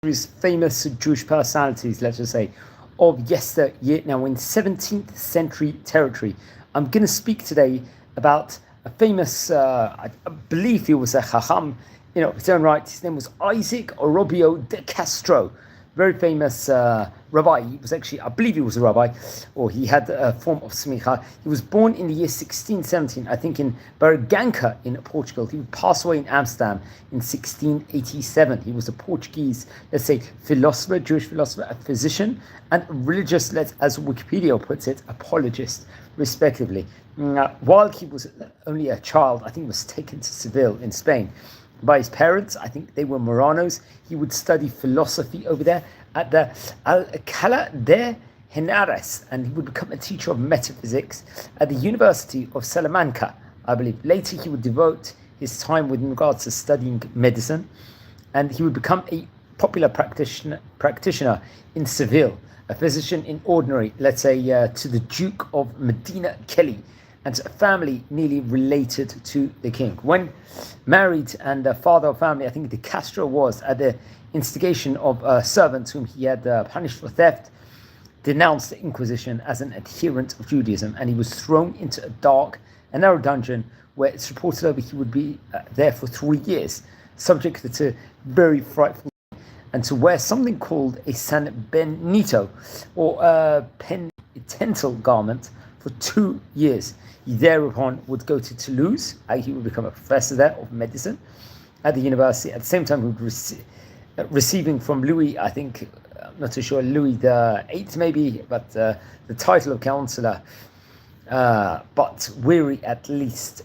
famous Jewish personalities, let's just say, of yesteryear, now in 17th century territory. I'm going to speak today about a famous, I believe he was a Chacham, his own right. His name was Isaac Orobio de Castro, very famous rabbi. He was actually, I believe he was a rabbi, or he had a form of smicha. He was born in the year 1617, I think in Berganca in Portugal. He would pass away in Amsterdam in 1687. He was a Portuguese, let's say, philosopher, Jewish philosopher, a physician, and religious, as Wikipedia puts it, apologist, respectively. While he was only a child, I think he was taken to Seville in Spain by his parents. I think they were Moranos. He would study philosophy over there at the Alcalá de Henares, and he would become a teacher of metaphysics at the University of Salamanca, I believe. Later, he would devote his time with regards to studying medicine, and he would become a popular practitioner in Seville, a physician in ordinary, let's say, to the Duke of Medina Kelly, and a family nearly related to the king. When married and the father of family, I think the Castro was at the instigation of servants whom he had punished for theft, denounced the Inquisition as an adherent of Judaism, and he was thrown into a dark and narrow dungeon where it's reported over he would be there for 3 years, subject to very frightful and to wear something called a San Benito or a penitential garment for 2 years. He thereupon would go to Toulouse. He would become a professor there of medicine at the university. At the same time, he would receiving from Louis, I think, I'm not too sure, Louis the Eighth maybe, but the title of counselor, but weary at last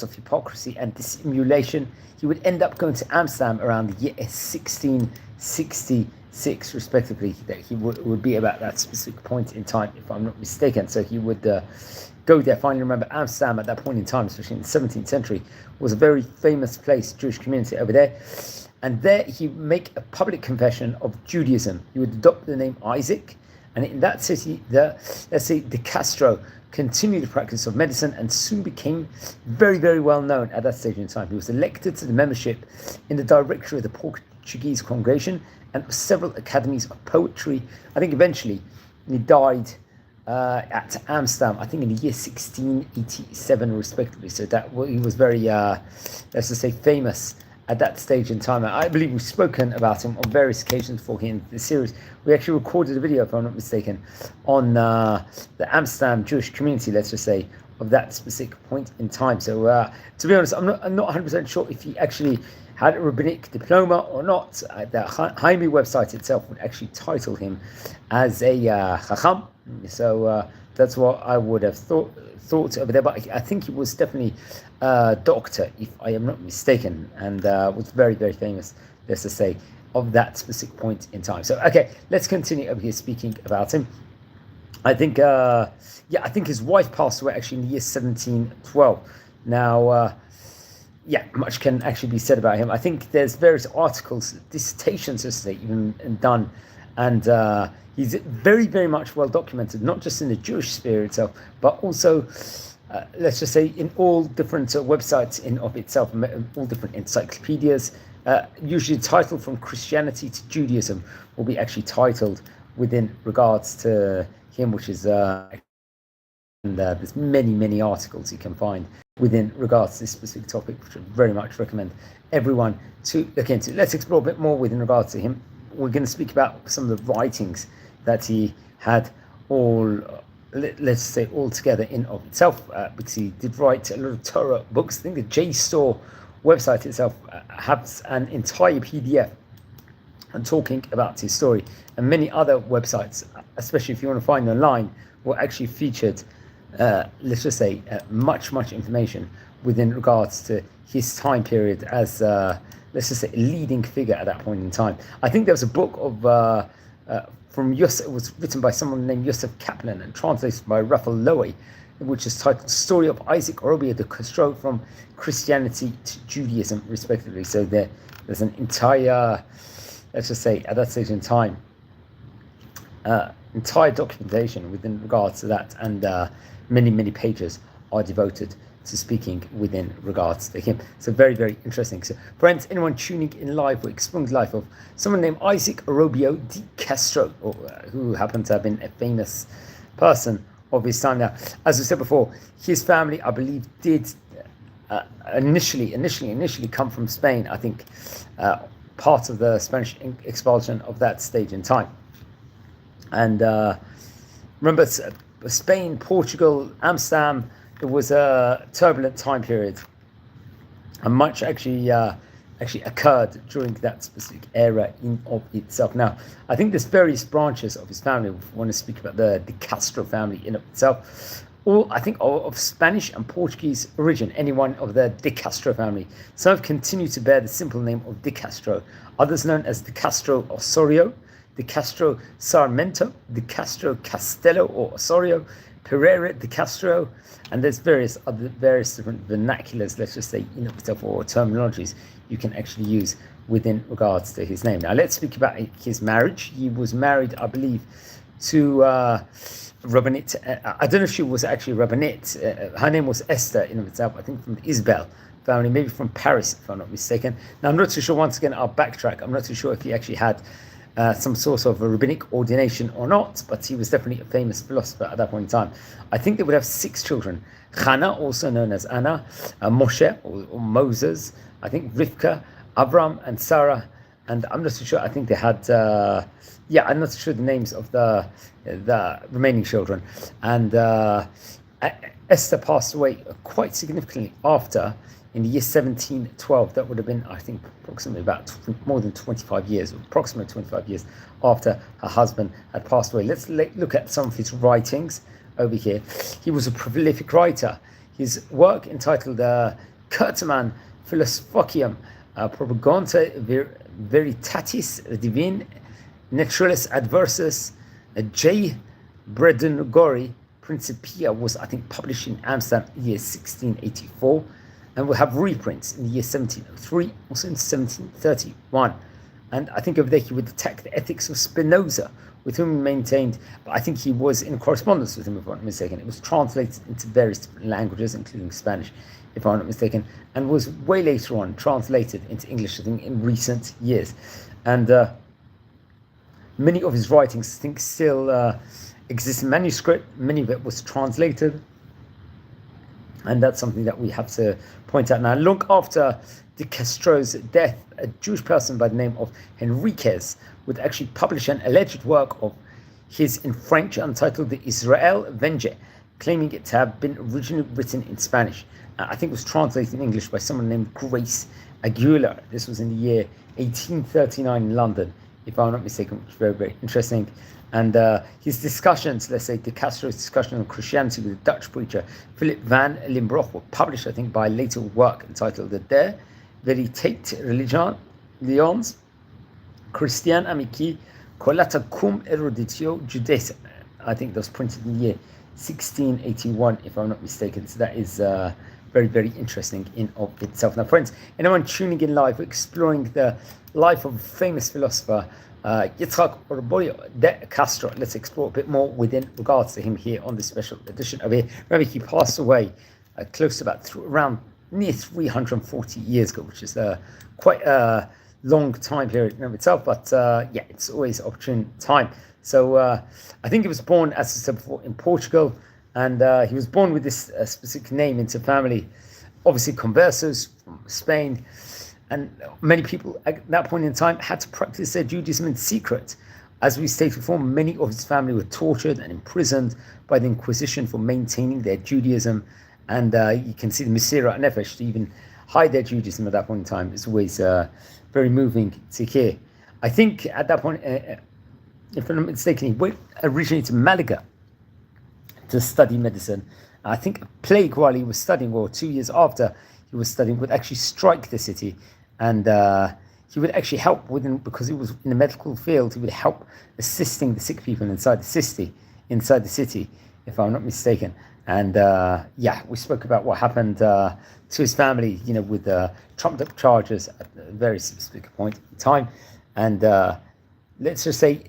of hypocrisy and dissimulation, he would end up going to Amsterdam around the year 1666, respectively. He would be about that specific point in time, if I'm not mistaken. So he would go there. Finally, remember, Amsterdam at that point in time, especially in the 17th century, was a very famous place, Jewish community over there. And there he would make a public confession of Judaism. He would adopt the name Isaac, and in that city, de Castro continued the practice of medicine and soon became very, very well known at that stage in time. He was elected to the membership in the directory of the Portuguese congregation and several academies of poetry. I think eventually he died at Amsterdam, I think in the year 1687, respectively. So that he was very, let's just say, famous at that stage in time. I believe we've spoken about him on various occasions for him in the series. We actually recorded a video, if I'm not mistaken, on the Amsterdam Jewish community, let's just say, of that specific point in time. So to be honest, I'm not 100% sure if he actually had a rabbinic diploma or not. The Jaime website itself would actually title him as a Chacham. So that's what I would have thought over there. But I think he was definitely a doctor, if I am not mistaken, and was very, very famous, let's just say, of that specific point in time. So, okay, let's continue over here speaking about him. I think, I think his wife passed away actually in the year 1712. Now, much can actually be said about him. I think there's various articles, dissertations, let's say, even done, and he's very, very much well documented, not just in the Jewish sphere itself, but also, let's just say, in all different websites in of itself, all different encyclopedias. Usually titled from Christianity to Judaism will be actually titled within regards to him, which is and there's many articles you can find within regards to this specific topic, which I very much recommend everyone to look into. Let's explore a bit more within regards to him. We're going to speak about some of the writings that he had let's say all together in of itself, because he did write a lot of Torah books. I think the JSTOR website itself has an entire PDF and talking about his story, and many other websites, especially if you want to find online, were actually featured, let's just say, much information within regards to his time period as, let's just say, a leading figure at that point in time. I think there was a book of from Yosef, it was written by someone named Yosef Kaplan and translated by Raphael Loewy, which is titled Story of Isaac Orobio de Castro from Christianity to Judaism, respectively. So there's an entire, let's just say, at that stage in time, entire documentation within regards to that, and many pages are devoted to speaking within regards to him. So very, very interesting. So friends, anyone tuning in live, we're exploring the life of someone named Isaac Orobio di Castro, who happened to have been a famous person of his time. Now, as we said before, his family, I believe, did initially come from Spain. I think part of the Spanish expulsion of that stage in time. And remember, Spain, Portugal, Amsterdam, it was a turbulent time period, and much actually occurred during that specific era in of itself. Now, I think there's various branches of his family. We want to speak about the Castro family in of itself. All, I think, of Spanish and Portuguese origin, any one of the De Castro family. Some have continued to bear the simple name of De Castro, others known as De Castro Osorio, De Castro Sarmiento, De Castro Castello or Osorio, Pereira de Castro, and there's various different vernaculars, let's just say, in itself, or terminologies you can actually use within regards to his name. Now, let's speak about his marriage. He was married, I believe, to Rabbinit. I don't know if she was actually Rabbinit. Her name was Esther in of itself, I think from the Isabel family, maybe from Paris, if I'm not mistaken. Now, I'm not too sure, once again, I'll backtrack. I'm not too sure if he actually had some sort of a rabbinic ordination or not, but he was definitely a famous philosopher at that point in time. I think they would have 6 children. Hannah, also known as Anna, Moshe or Moses, I think Rivka, Abram, and Sarah, and I'm not too sure. I think they had, I'm not sure the names of the remaining children. And Esther passed away quite significantly after, in the year 1712. That would have been, I think, approximately about more than 25 years, approximately 25 years after her husband had passed away. Let's look at some of his writings over here. He was a prolific writer. His work entitled Curteman Philosophicium Propaganda Veritatis Divine Naturalis Adversus J. Bredengori Principia was, I think, published in Amsterdam in the year 1684. And we'll have reprints in the year 1703, also in 1731. And I think over there he would attack the ethics of Spinoza, with whom he maintained, but I think he was in correspondence with him, if I'm not mistaken. It was translated into various different languages, including Spanish, if I'm not mistaken, and was way later on translated into English, I think, in recent years. And many of his writings, I think, still exist in manuscript. Many of it was translated. And that's something that we have to point out now. Long after De Castro's death, a Jewish person by the name of Henriquez would actually publish an alleged work of his in French entitled the Israel Venge, claiming it to have been originally written in Spanish. I think it was translated in English by someone named Grace Aguilar. This was in the year 1839 in London, if I'm not mistaken, which is very, very interesting. And his discussions, let's say De Castro's discussion on Christianity with the Dutch preacher Philip van Limbroch, were published, I think, by a later work entitled De Veritate Religions Christian Amici Colata cum Eruditio Judaism. I think that was printed in the year 1681, if I'm not mistaken. So that is very, very interesting in of itself. Now, friends, anyone tuning in live, we're exploring the life of a famous philosopher, Yצחק Orobio de Castro. Let's explore a bit more within regards to him here on this special edition of here. Remember, he passed away close to about around near 340 years ago, which is quite a long time period in of itself, but it's always opportune time. So I think he was born, as I said before, in Portugal, and he was born with this specific name into family, obviously conversos from Spain. And many people at that point in time had to practice their Judaism in secret. As we stated before, many of his family were tortured and imprisoned by the Inquisition for maintaining their Judaism. And you can see the Mesirat Nefesh to even hide their Judaism at that point in time is always very moving to hear. I think at that point, if I'm not mistaken, he went originally to Malaga to study medicine. I think a plague while he was studying, or 2 years after he was studying, would actually strike the city. And he would actually help because he was in the medical field, he would help assisting the sick people inside the city, if I'm not mistaken. And we spoke about what happened to his family, with trumped up charges at a very specific point in time. And let's just say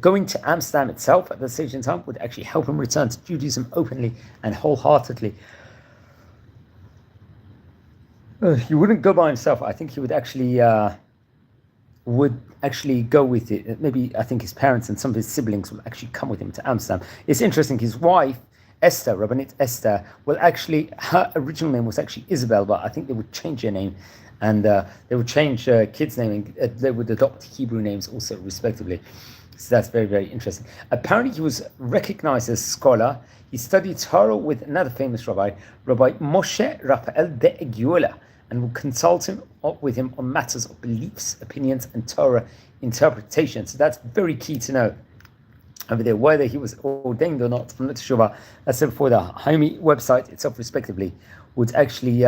going to Amsterdam itself at that stage in time would actually help him return to Judaism openly and wholeheartedly. He wouldn't go by himself. I think he would actually go with it. Maybe I think his parents and some of his siblings will actually come with him to Amsterdam. It's interesting. His wife, Esther, Rabbanit Esther, her original name was actually Isabel, but I think they would change her name, and they would change kids' name, and they would adopt Hebrew names also, respectively. So that's very, very interesting. Apparently, he was recognized as a scholar. He studied Torah with another famous rabbi, Rabbi Moshe Raphael de Eguela, and would consult with him on matters of beliefs, opinions, and Torah interpretation. So that's very key to know over there. Whether he was ordained or not, I'm not sure about. That's before the Haimi website itself, respectively, would actually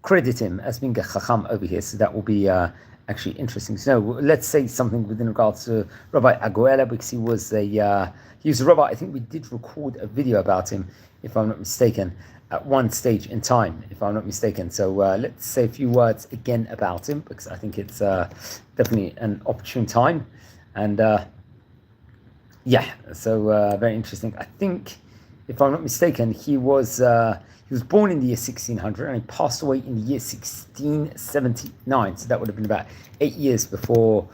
credit him as being a chacham over here. So that will be actually interesting to know. Let's say something within regards to Rabbi Aguela, because he was a rabbi. I think we did record a video about him, if I'm not mistaken, at one stage in time, if I'm not mistaken. So let's say a few words again about him, because I think it's definitely an opportune time. And so very interesting. I think, if I'm not mistaken, he was born in the year 1600 and he passed away in the year 1679. So that would have been about 8 years before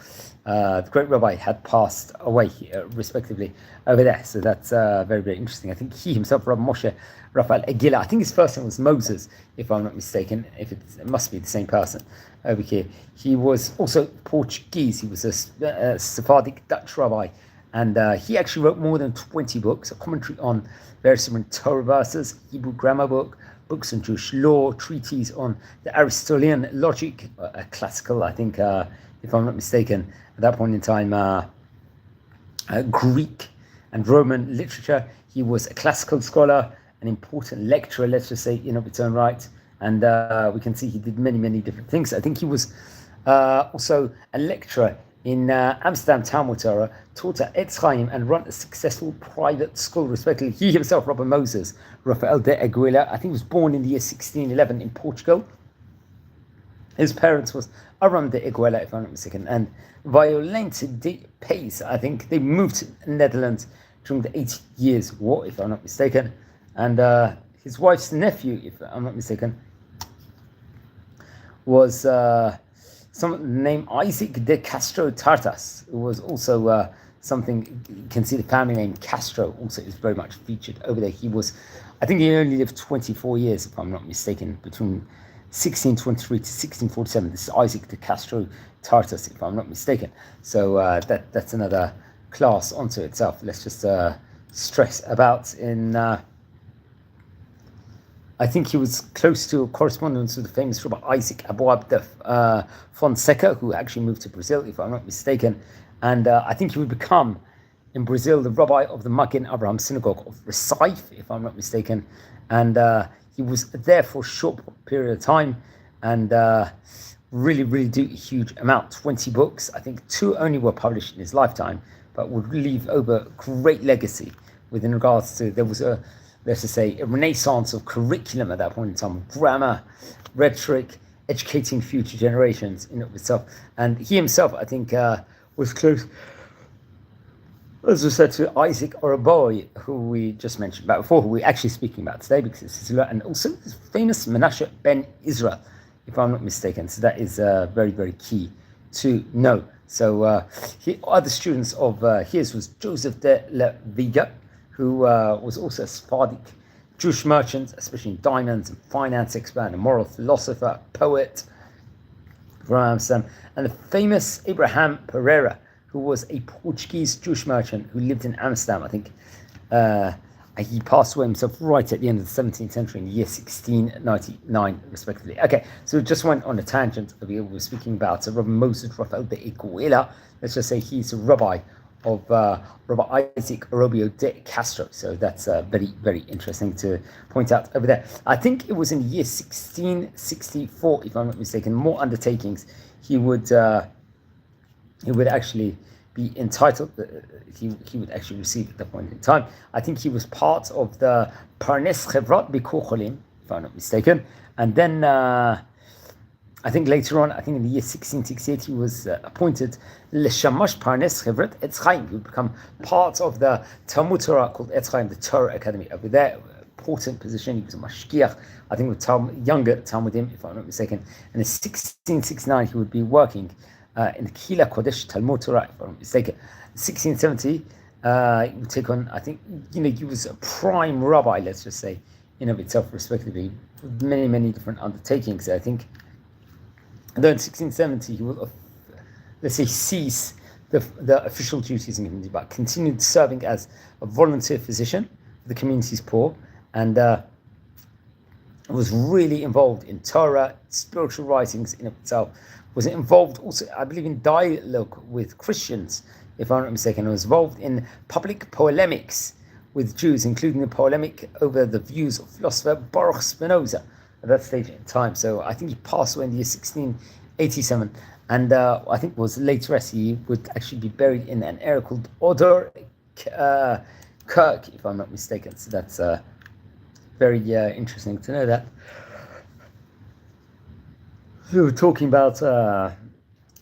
the great rabbi had passed away, respectively, over there. So that's very, very interesting. I think he himself, Rabbi Moshe Raphael Egila, I think his first name was Moses, if I'm not mistaken. It must be the same person over here. He was also Portuguese. He was a Sephardic Dutch rabbi. And he actually wrote more than 20 books, a commentary on various different Torah verses, Hebrew grammar book, books on Jewish law, treatises on the Aristotelian logic, a classical, I think, if I'm not mistaken, at that point in time, Greek and Roman literature. He was a classical scholar, an important lecturer, let's just say, in of its own right. And we can see he did many, many different things. I think he was also a lecturer in Amsterdam Talmud Torah, taught at Etz Chaim, and run a successful private school, respectively. He himself, Rabbi Moses Raphael de Aguila, I think he was born in the year 1611 in Portugal. His parents was Aram de Aguila, if I'm not mistaken, and Violente de Pace. I think they moved to the Netherlands during the 80 Years' War, if I'm not mistaken. And his wife's nephew, if I'm not mistaken, was some named Isaac de Castro Tartas, who was also something, you can see the family name Castro also is very much featured over there. I think he only lived 24 years, if I'm not mistaken, between 1623 to 1647. This is Isaac de Castro Tartas, if I'm not mistaken. So that's another class onto itself. Let's just stress about in... I think he was close to a correspondence with the famous Rabbi Isaac Aboab de Fonseca, who actually moved to Brazil, if I'm not mistaken. And I think he would become, in Brazil, the rabbi of the Magen Abraham Synagogue of Recife, if I'm not mistaken. And he was there for a short period of time and really, really do a huge amount. 20 books. I think 2 only were published in his lifetime, but would leave over great legacy within regards to, there was let's just say, a renaissance of curriculum at that point in time, grammar, rhetoric, educating future generations in of itself. And he himself, I think, was close, as I said, to Isaac Orobio, who we just mentioned about before, who we're actually speaking about today, because it's his, and also this famous Menashe ben Israel, if I'm not mistaken. So that is very, very key to know. So other students of his was Joseph de la Vega, who was also a Sephardic Jewish merchant, especially in diamonds and finance expert, and a moral philosopher, poet from Amsterdam, and the famous Abraham Pereira, who was a Portuguese Jewish merchant who lived in Amsterdam. I think he passed away himself right at the end of the 17th century in the year 1699, respectively. Okay, so we just went on a tangent. We were speaking about Rabbi Moses Raphael de Iguela. Let's just say he's a rabbi of Rabbi Isaac Orobio de Castro. So that's very, very interesting to point out over there. I think it was in the year 1664, if I'm not mistaken, more undertakings, he would actually be entitled, he would actually receive at that point in time. I think he was part of the Parnes Chevrat Bikur Cholim, if I'm not mistaken. And then I think later on, I think in the year 1668, he was appointed Leshamash Parnes Chevrat Etz Chaim. He would become part of the Talmud Torah called Etz Chaim, the Torah Academy over there, important position. He was a mashgiach, I think, with younger Talmudim, if I'm not mistaken. And in 1669, he would be working in the Kila Kodesh Talmud Torah, if I'm not mistaken. 1670, he would take on, I think, he was a prime rabbi, let's just say, in of itself, respectively, with many, many different undertakings. I think, and then in 1670, he will, let's say, cease the official duties in community, but continued serving as a volunteer physician for the community's poor, and was really involved in Torah, spiritual writings in itself. Was involved also, I believe, in dialogue with Christians, if I'm not mistaken. Was involved in public polemics with Jews, including the polemic over the views of philosopher Baruch Spinoza at that stage in time. So I think he passed away in the year 1687. And I think was later as he would actually be buried in an area called Oder Kirk, if I'm not mistaken. So that's very interesting to know that. We were talking about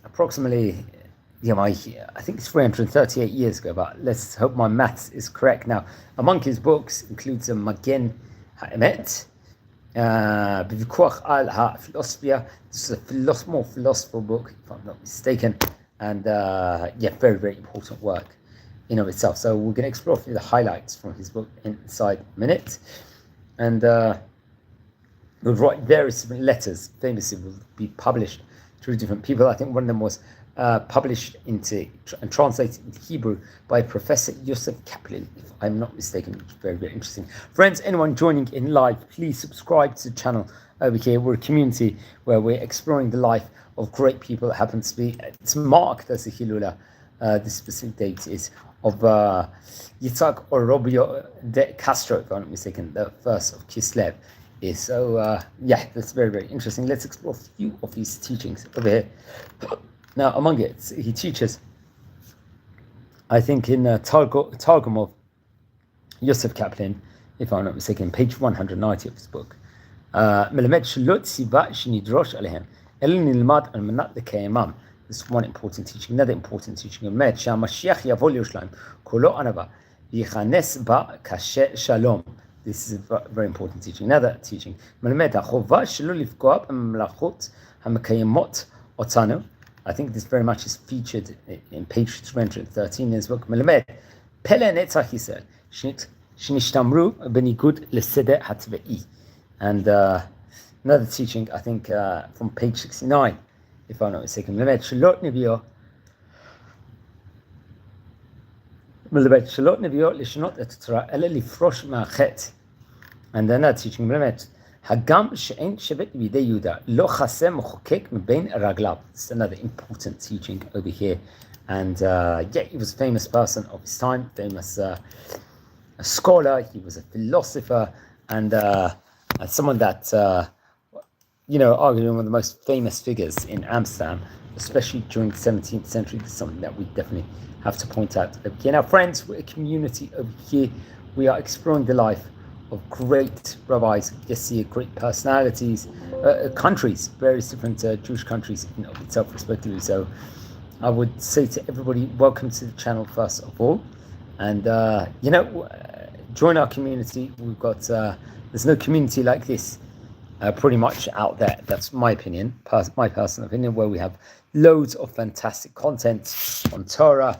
approximately, I think it's 338 years ago, but let's hope my maths is correct. Now, among his books includes a Magen HaEmet, B'Vikuach al HaPhilosophia. This is a more philosophical book, if I'm not mistaken, and very, very important work in of itself. So we're going to explore through the highlights from his book inside a minute, and we'll write various different letters. Famously, will be published through different people. I think one of them was published into and translated into Hebrew by Professor Yosef Kaplan, if I'm not mistaken, which is very, very interesting. Friends, anyone joining in live, please subscribe to the channel over here. We're a community where we're exploring the life of great people that happen to be, it's marked as a Hilula. This specific date is of Yitzhak Orobio de Castro, if I'm not mistaken, the first of Kislev. So that's very, very interesting. Let's explore a few of his teachings over here. Now, among it, he teaches, I think, in Targum of Yosef Kaplan, if I'm not mistaken, page 190 of his book. This is one important teaching. Another important teaching. This is a very important teaching. Another teaching. I think this very much is featured in page 313 in his book. And another teaching, I think, from page 69, if I'm not mistaken. And another teaching, it's another important teaching over here. And he was a famous person of his time, famous a scholar. He was a philosopher, and someone that arguably one of the most famous figures in Amsterdam, especially during the 17th century. This is something that we definitely have to point out over here. Now, friends, we're a community over here. We are exploring the life of great rabbis, great personalities, countries, various different Jewish countries in of itself, respectively. So I would say to everybody, welcome to the channel first of all, and join our community. We've got there's no community like this pretty much out there. That's my opinion, my personal opinion, where we have loads of fantastic content on Torah,